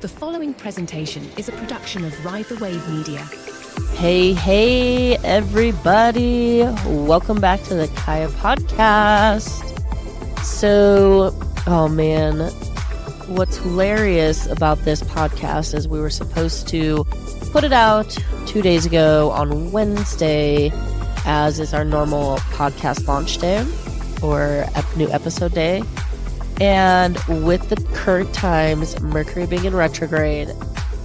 The following presentation is a production of Ride the Wave Media. Hey, everybody. Welcome back to the Kaya podcast. So, oh man, what's hilarious about this podcast is we were supposed to put it out 2 days ago on Wednesday, as is our normal podcast launch day or new episode day. And with the current times, Mercury being in retrograde,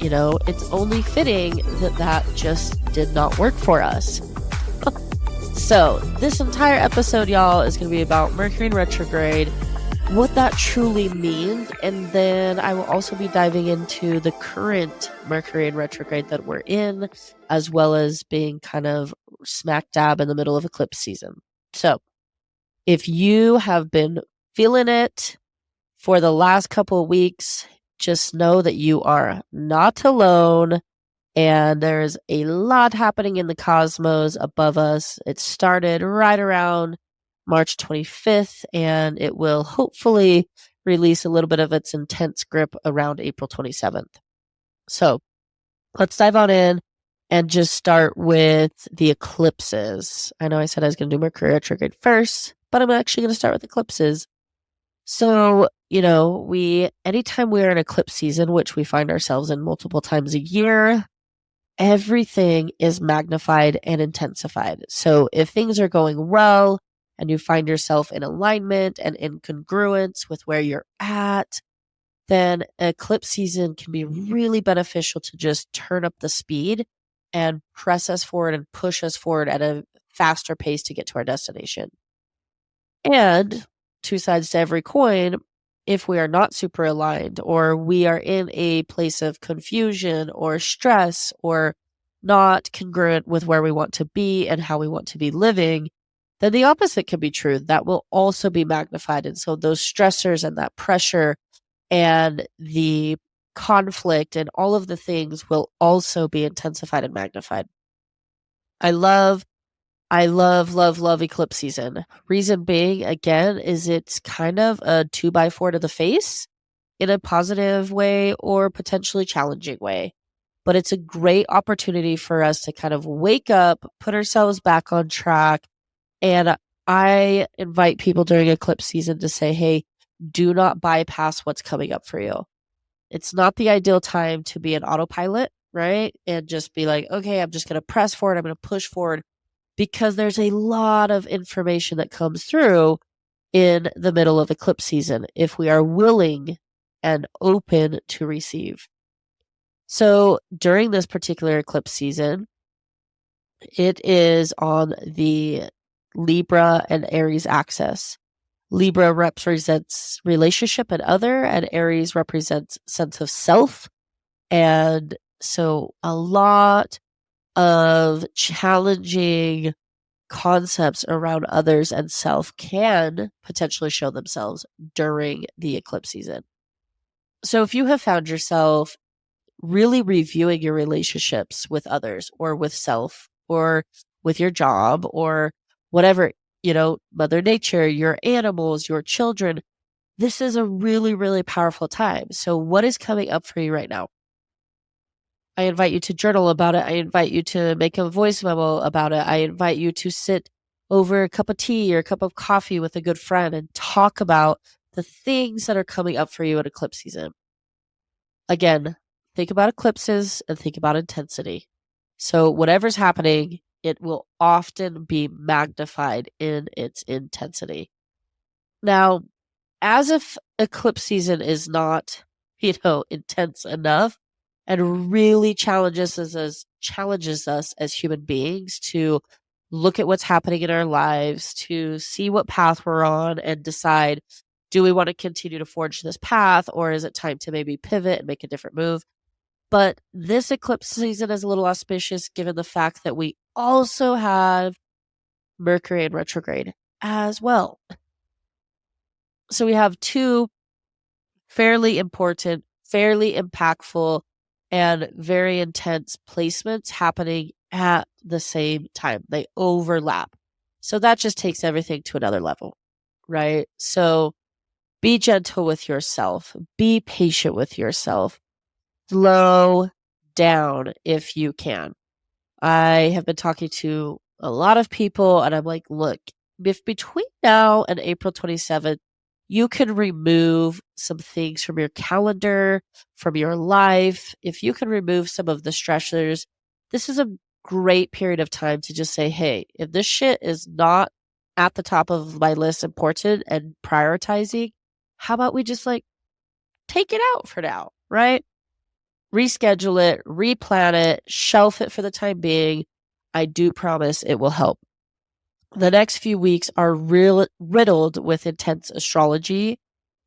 it's only fitting that just did not work for us. So this entire episode, y'all, is going to be about Mercury in retrograde, what that truly means, and then I will also be diving into the current Mercury in retrograde that we're in, as well as being kind of smack dab in the middle of eclipse season. So if you have been feeling it for the last couple of weeks, just know that you are not alone, and there's a lot happening in the cosmos above us. It started right around March 25th, and it will hopefully release a little bit of its intense grip around April 27th. So let's dive on in and just start with the eclipses. I know I said I was going to do Mercury retrograde first, but I'm actually going to start with eclipses. So, anytime we're in eclipse season, which we find ourselves in multiple times a year, everything is magnified and intensified. So if things are going well and you find yourself in alignment and in congruence with where you're at, then eclipse season can be really beneficial to just turn up the speed and press us forward and push us forward at a faster pace to get to our destination. And two sides to every coin, if we are not super aligned, or we are in a place of confusion or stress, or not congruent with where we want to be and how we want to be living, then the opposite can be true. That will also be magnified. And so those stressors and that pressure and the conflict and all of the things will also be intensified and magnified. I love eclipse season. Reason being, again, is it's kind of a 2x4 to the face in a positive way or potentially challenging way. But it's a great opportunity for us to kind of wake up, put ourselves back on track. And I invite people during eclipse season to say, hey, do not bypass what's coming up for you. It's not the ideal time to be an autopilot, right? And just be like, okay, I'm just going to press forward. I'm going to push forward. Because there's a lot of information that comes through in the middle of eclipse season if we are willing and open to receive. So during this particular eclipse season, it is on the Libra and Aries axis. Libra represents relationship and other, and Aries represents sense of self. And so a lot of challenging concepts around others and self can potentially show themselves during the eclipse season. So if you have found yourself really reviewing your relationships with others or with self or with your job or whatever, Mother Nature, your animals, your children, this is a really, really powerful time. So what is coming up for you right now? I invite you to journal about it. I invite you to make a voice memo about it. I invite you to sit over a cup of tea or a cup of coffee with a good friend and talk about the things that are coming up for you at eclipse season. Again, think about eclipses and think about intensity. So whatever's happening, it will often be magnified in its intensity. Now, as if eclipse season is not, intense enough, and really challenges us as human beings to look at what's happening in our lives, to see what path we're on and decide, do we want to continue to forge this path, or is it time to maybe pivot and make a different move? But this eclipse season is a little auspicious given the fact that we also have Mercury in retrograde as well. So we have two fairly important, fairly impactful, and very intense placements happening at the same time. They overlap. So that just takes everything to another level, right? So be gentle with yourself. Be patient with yourself. slow down if you can. I have been talking to a lot of people, and I'm like, look, if between now and April 27th, you can remove some things from your calendar, from your life, if you can remove some of the stressors, this is a great period of time to just say, hey, if this shit is not at the top of my list important and prioritizing, how about we just like take it out for now, right? Reschedule it, replan it, shelf it for the time being. I do promise it will help. The next few weeks are riddled with intense astrology.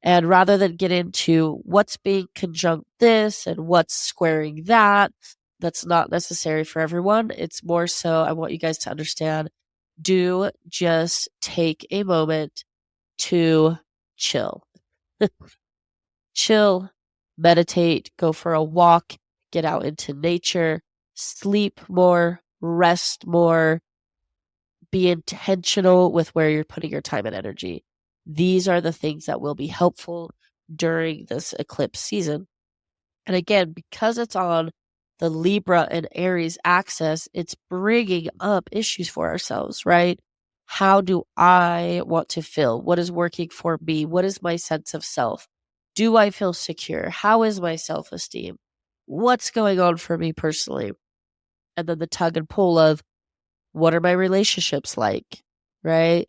And rather than get into what's being conjunct this and what's squaring that, that's not necessary for everyone. It's more so I want you guys to understand, do just take a moment to chill. Chill, meditate, go for a walk, get out into nature, sleep more, rest more, be intentional with where you're putting your time and energy. These are the things that will be helpful during this eclipse season. And again, because it's on the Libra and Aries axis, it's bringing up issues for ourselves, right? How do I want to feel? What is working for me? What is my sense of self? Do I feel secure? How is my self esteem? What's going on for me personally? And then the tug and pull of what are my relationships like, right?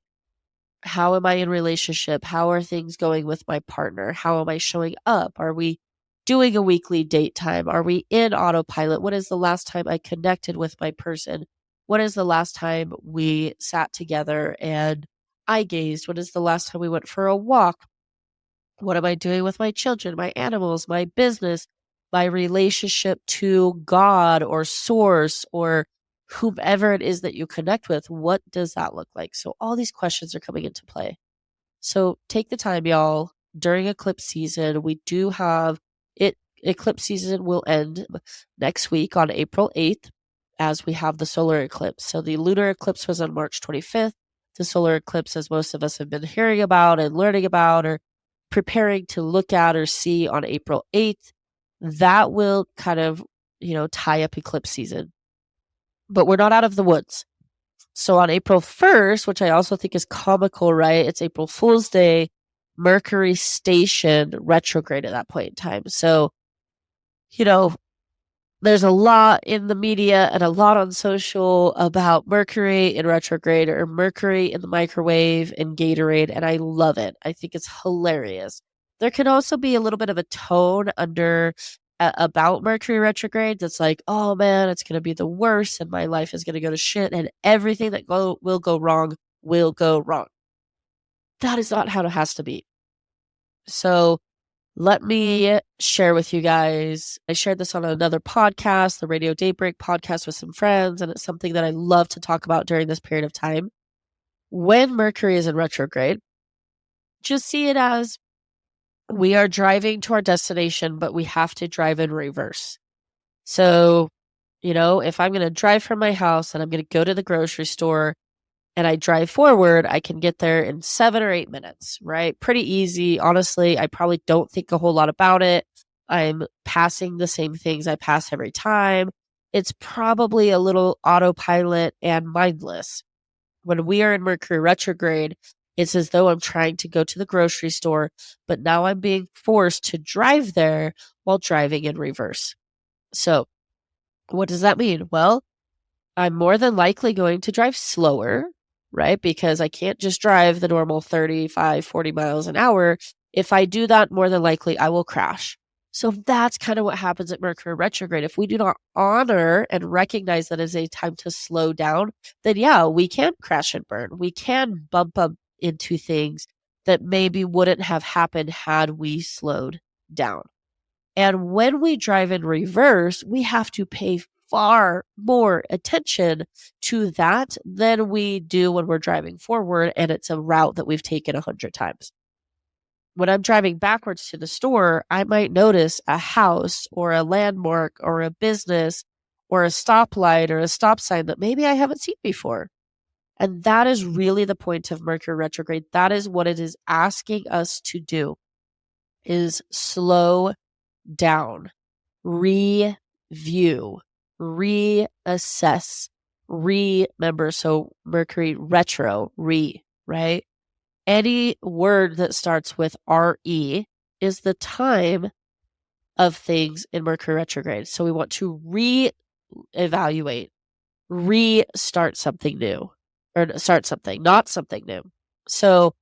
How am I in relationship? How are things going with my partner? How am I showing up? Are we doing a weekly date time? Are we in autopilot? What is the last time I connected with my person? What is the last time we sat together and eye gazed? When is the last time we went for a walk? What am I doing with my children, my animals, my business, my relationship to God or source or whomever it is that you connect with? What does that look like? So all these questions are coming into play. So take the time, y'all. During eclipse season, we do have it. Eclipse season will end next week on April 8th as we have the solar eclipse. So the lunar eclipse was on March 25th. The solar eclipse, as most of us have been hearing about and learning about or preparing to look at or see on April 8th, that will kind of, tie up eclipse season. But we're not out of the woods. So on April 1st, which I also think is comical, right? It's April Fool's Day. Mercury stationed retrograde at that point in time. So, there's a lot in the media and a lot on social about Mercury in retrograde or Mercury in the microwave in Gatorade, and I love it. I think it's hilarious. There can also be a little bit of a tone about Mercury retrograde that's like, oh man, it's going to be the worst and my life is going to go to shit and everything that will go wrong will go wrong. That is not how it has to be. So let me share with you guys. I shared this on another podcast, the Radio Daybreak podcast with some friends, and it's something that I love to talk about during this period of time. When Mercury is in retrograde, just see it as we are driving to our destination, but we have to drive in reverse. So, if I'm going to drive from my house and I'm going to go to the grocery store, and I drive forward, I can get there in 7 or 8 minutes, right? Pretty easy. Honestly, I probably don't think a whole lot about it. I'm passing the same things I pass every time. It's probably a little autopilot and mindless. When we are in Mercury retrograde, it's as though I'm trying to go to the grocery store, but now I'm being forced to drive there while driving in reverse. So, what does that mean? Well, I'm more than likely going to drive slower, right? Because I can't just drive the normal 35, 40 miles an hour. If I do that, more than likely I will crash. So that's kind of what happens at Mercury retrograde. If we do not honor and recognize that as a time to slow down, then yeah, we can crash and burn. We can bump up into things that maybe wouldn't have happened had we slowed down. And when we drive in reverse, we have to pay far more attention to that than we do when we're driving forward and it's a route that we've taken 100 times. When I'm driving backwards to the store, I might notice a house or a landmark or a business or a stoplight or a stop sign that maybe I haven't seen before. And that is really the point of Mercury retrograde. That is what it is asking us to do, is slow down. review, reassess, remember. So Mercury retro, right? Any word that starts with RE is the time of things in Mercury retrograde. So we want to reevaluate, restart something new, or start something, not something new. So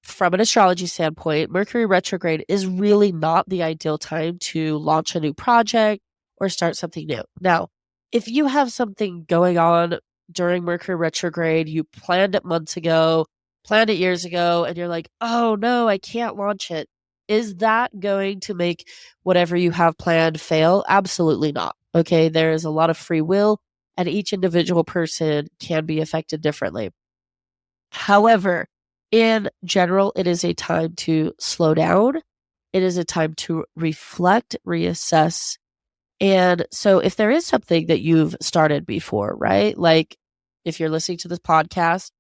from an astrology standpoint, Mercury retrograde is really not the ideal time to launch a new project or start something new. Now, if you have something going on during Mercury retrograde, you planned it months ago, planned it years ago, and you're like, oh no, I can't launch it. Is that going to make whatever you have planned fail? Absolutely not. Okay, there is a lot of free will, and each individual person can be affected differently. However, in general, it is a time to slow down. It is a time to reflect, reassess. And so, if there is something that you've started before, right? Like if you're listening to this podcast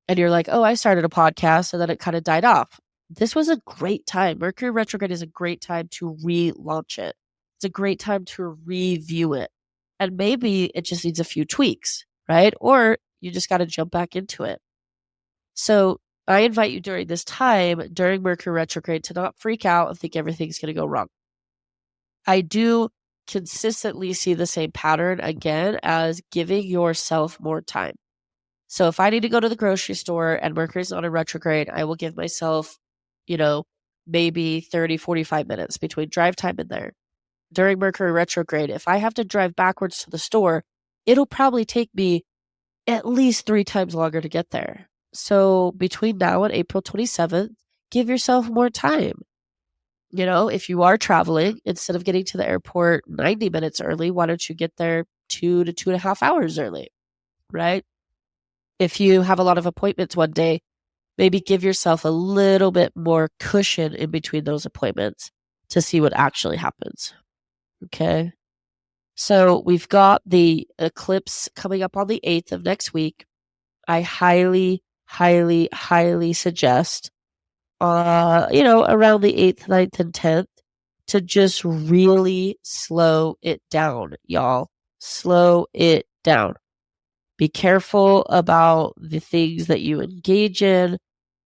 and you're like, oh, I started a podcast and then it kind of died off. This was a great time. Mercury retrograde is a great time to relaunch it. It's a great time to review it. And maybe it just needs a few tweaks, right? Or you just got to jump back into it. So I invite you during this time, during Mercury retrograde, to not freak out and think everything's going to go wrong. I do consistently see the same pattern again as giving yourself more time. So if I need to go to the grocery store and Mercury's not in retrograde, I will give myself, maybe 30, 45 minutes between drive time and there. During Mercury retrograde, if I have to drive backwards to the store, it'll probably take me at least 3 times longer to get there. So between now and April 27th, give yourself more time. If you are traveling, instead of getting to the airport 90 minutes early, why don't you get there 2 to 2.5 hours early, right? If you have a lot of appointments one day, maybe give yourself a little bit more cushion in between those appointments to see what actually happens. Okay. So we've got the eclipse coming up on the 8th of next week. I highly, highly, highly suggest, around the 8th, 9th, and 10th to just really slow it down, y'all. Slow it down. Be careful about the things that you engage in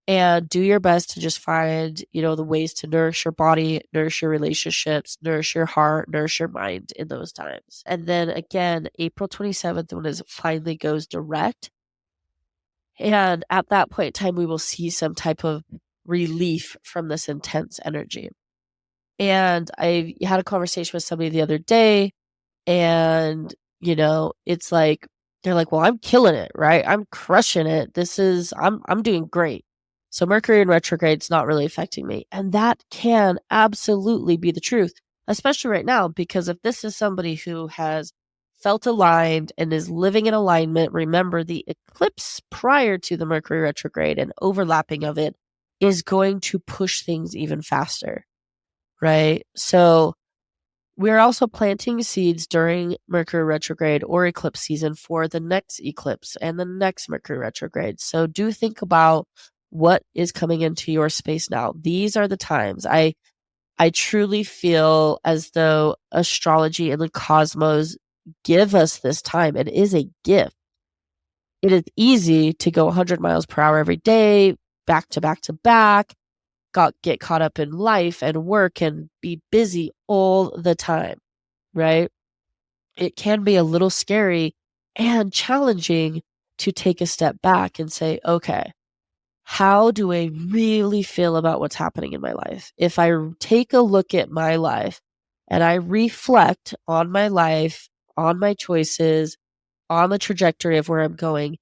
and do your best to just find, the ways to nourish your body, nourish your relationships, nourish your heart, nourish your mind in those times. And then again, April 27th, when it finally goes direct. And at that point in time, we will see some type of relief from this intense energy. And I had a conversation with somebody the other day, and, it's like, they're like, well, I'm killing it, right? I'm crushing it. I'm doing great. So Mercury in retrograde's not really affecting me. And that can absolutely be the truth, especially right now, because if this is somebody who has felt aligned and is living in alignment, remember the eclipse prior to the Mercury retrograde and overlapping of it is going to push things even faster, right? So we're also planting seeds during Mercury retrograde or eclipse season for the next eclipse and the next Mercury retrograde. So do think about what is coming into your space now. These are the times. I truly feel as though astrology and the cosmos give us this time. It is a gift. It is easy to go 100 miles per hour every day, back to back to back, get caught up in life and work and be busy all the time, right? It can be a little scary and challenging to take a step back and say, okay, how do I really feel about what's happening in my life? If I take a look at my life and I reflect on my life, on my choices, on the trajectory of where I'm going,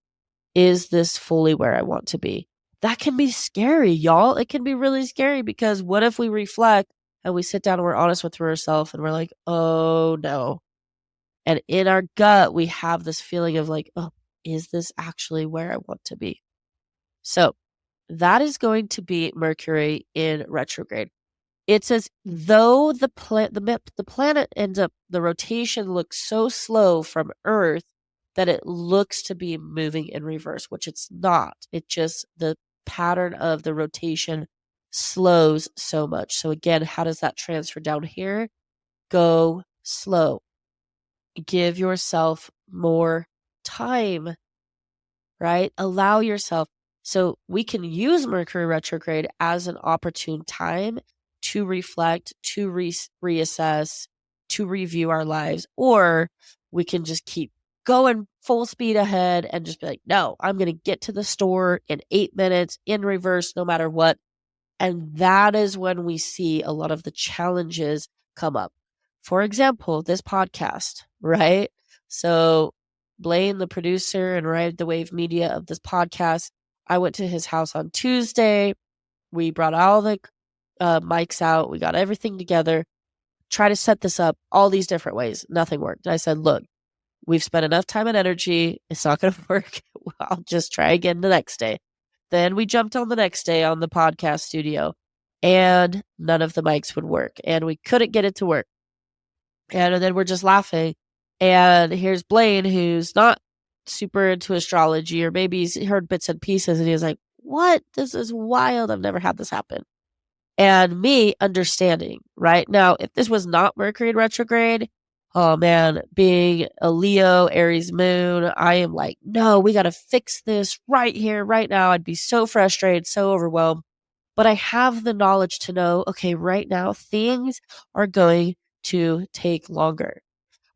is this fully where I want to be? That can be scary, y'all. It can be really scary because what if we reflect and we sit down and we're honest with ourselves and we're like, oh no. And in our gut, we have this feeling of like, oh, is this actually where I want to be? So that is going to be Mercury in retrograde. It's as though the planet ends up, the rotation looks so slow from Earth that it looks to be moving in reverse, which it's not. It just, the pattern of the rotation slows so much. So again, how does that transfer down here? Go slow. Give yourself more time, right? Allow yourself. So we can use Mercury retrograde as an opportune time to reflect, to reassess, to review our lives, or we can just keep going full speed ahead and just be like, no, I'm going to get to the store in 8 minutes in reverse, no matter what. And that is when we see a lot of the challenges come up. For example, this podcast, right? So Blaine, the producer and Ride the Wave media of this podcast, I went to his house on Tuesday. We brought all the mics out. We got everything together, try to set this up all these different ways. Nothing worked. I said, look, we've spent enough time and energy. It's not going to work. I'll just try again the next day. Then we jumped on the next day on the podcast studio and none of the mics would work and we couldn't get it to work. And then we're just laughing. And here's Blaine, who's not super into astrology, or maybe he's heard bits and pieces and he's like, what? This is wild. I've never had this happen. And me understanding, right? Now, if this was not Mercury in retrograde, oh man, being a Leo, Aries moon, I am like, no, we got to fix this right here, right now. I'd be so frustrated, so overwhelmed. But I have the knowledge to know, okay, right now, things are going to take longer.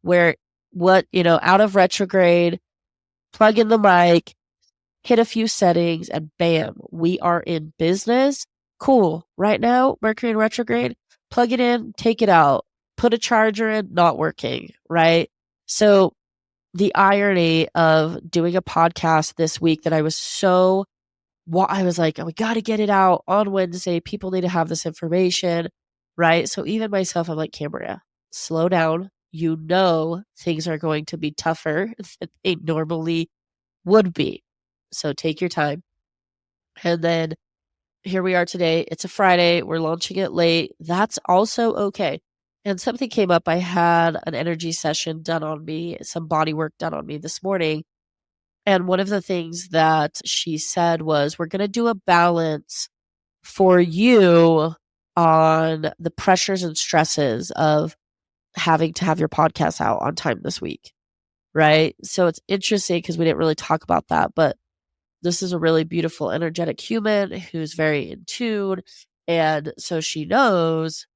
Where out of retrograde, plug in the mic, hit a few settings, and bam, we are in business. Cool. Right now, Mercury in retrograde, plug it in, take it out, put a charger in, not working, right? So the irony of doing a podcast this week that I was like, we got to get it out on Wednesday. People need to have this information, right? So even myself, I'm like, Kambria, slow down. You know things are going to be tougher than they normally would be. So take your time. And then here we are today. It's a Friday. We're launching it late. That's also okay. And something came up. I had an energy session done on me, some body work done on me this morning. And one of the things that she said was, we're going to do a balance for you on the pressures and stresses of having to have your podcast out on time this week. Right. So it's interesting because we didn't really talk about that, but this is a really beautiful, energetic human who's very in tune. And so she knows.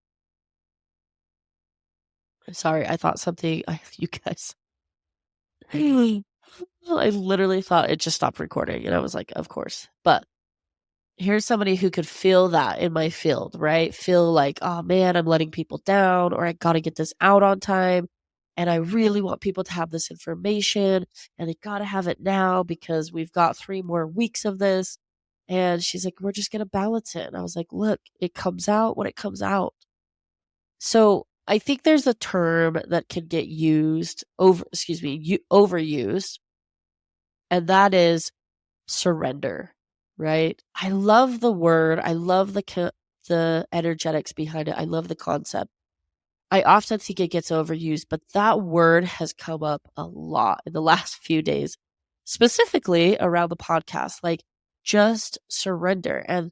Sorry, I thought something, you guys. I literally thought it just stopped recording. And I was like, of course. But here's somebody who could feel that in my field, right? Feel like, oh man, I'm letting people down, or I got to get this out on time. And I really want people to have this information and they got to have it now because we've got 3 more weeks of this. And she's like, we're just going to balance it. And I was like, look, it comes out when it comes out. So I think there's a term that can get overused. And that is surrender, right? I love the word. I love the energetics behind it. I love the concept. I often think it gets overused, but that word has come up a lot in the last few days, specifically around the podcast, like just surrender. And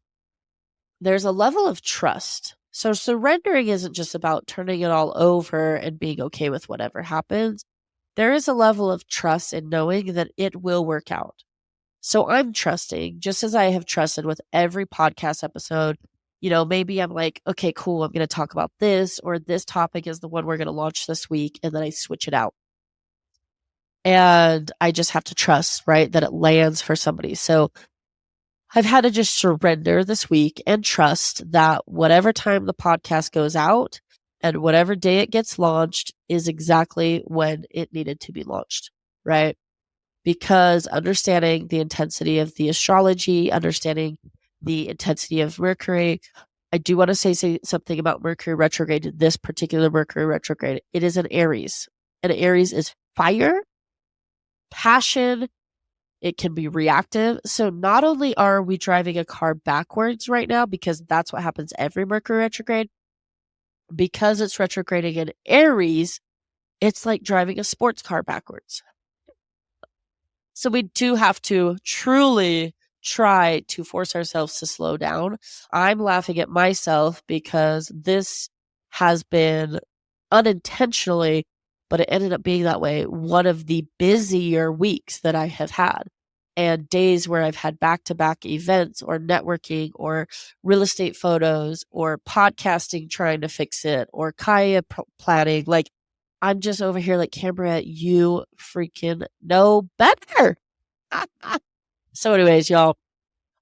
there's a level of trust. So surrendering isn't just about turning it all over and being okay with whatever happens. There is a level of trust in knowing that it will work out. So I'm trusting, just as I have trusted with every podcast episode. Maybe I'm like, okay, cool, I'm going to talk about this, or this topic is the one we're going to launch this week, and then I switch it out. And I just have to trust, right, that it lands for somebody. So I've had to just surrender this week and trust that whatever time the podcast goes out and whatever day it gets launched is exactly when it needed to be launched, right? Because understanding the intensity of the astrology, understanding the intensity of Mercury, I do want to say something about Mercury retrograde, this particular Mercury retrograde. It is an Aries, and Aries is fire, passion. It can be reactive. So not only are we driving a car backwards right now, because that's what happens every Mercury retrograde, because it's retrograding in Aries, it's like driving a sports car backwards. So we do have to truly try to force ourselves to slow down. I'm laughing at myself because this has been unintentionally, but it ended up being that way, one of the busier weeks that I have had, and days where I've had back-to-back events or networking or real estate photos or podcasting trying to fix it or Kaya planning. Like, I'm just over here like, Kambria, you freaking know better. So anyways, y'all,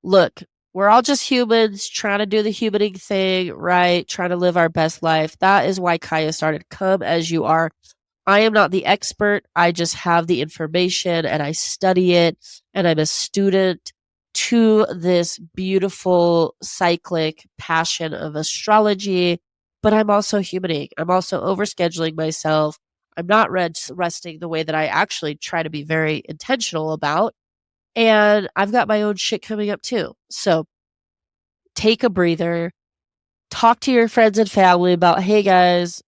look, we're all just humans trying to do the humaning thing, right? Trying to live our best life. That is why Kaya started Come As You Are. I am not the expert. I just have the information and I study it, and I'm a student to this beautiful cyclic passion of astrology, but I'm also humaning. I'm also overscheduling myself. I'm not resting the way that I actually try to be very intentional about. And I've got my own shit coming up too. So take a breather, talk to your friends and family about, hey guys,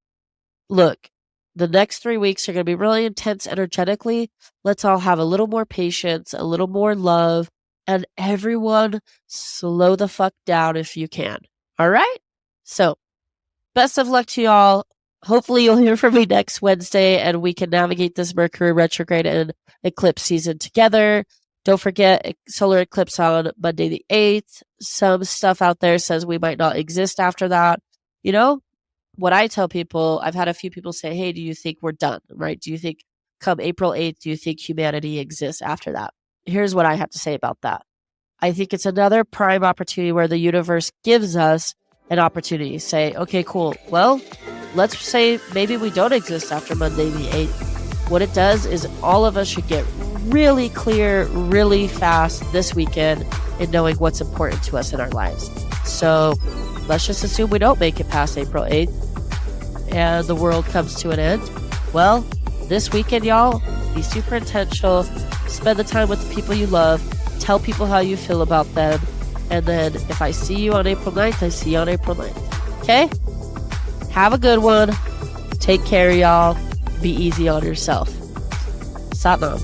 look, the next 3 weeks are going to be really intense energetically. Let's all have a little more patience, a little more love, and everyone slow the fuck down if you can. All right? So, best of luck to y'all. Hopefully you'll hear from me next Wednesday and we can navigate this Mercury retrograde and eclipse season together. Don't forget solar eclipse on Monday the 8th. Some stuff out there says we might not exist after that. You know, what I tell people, I've had a few people say, hey, do you think we're done, right? Do you think come April 8th, do you think humanity exists after that? Here's what I have to say about that. I think it's another prime opportunity where the universe gives us an opportunity. Say, okay, cool. Well, let's say maybe we don't exist after Monday the 8th. What it does is all of us should get really clear, really fast this weekend in knowing what's important to us in our lives. So let's just assume we don't make it past April 8th and the world comes to an end. Well, this weekend, y'all, be super intentional. Spend the time with the people you love. Tell people how you feel about them. And then if I see you on April 9th, I see you on April 9th. Okay? Have a good one. Take care, y'all. Be easy on yourself. Satnam.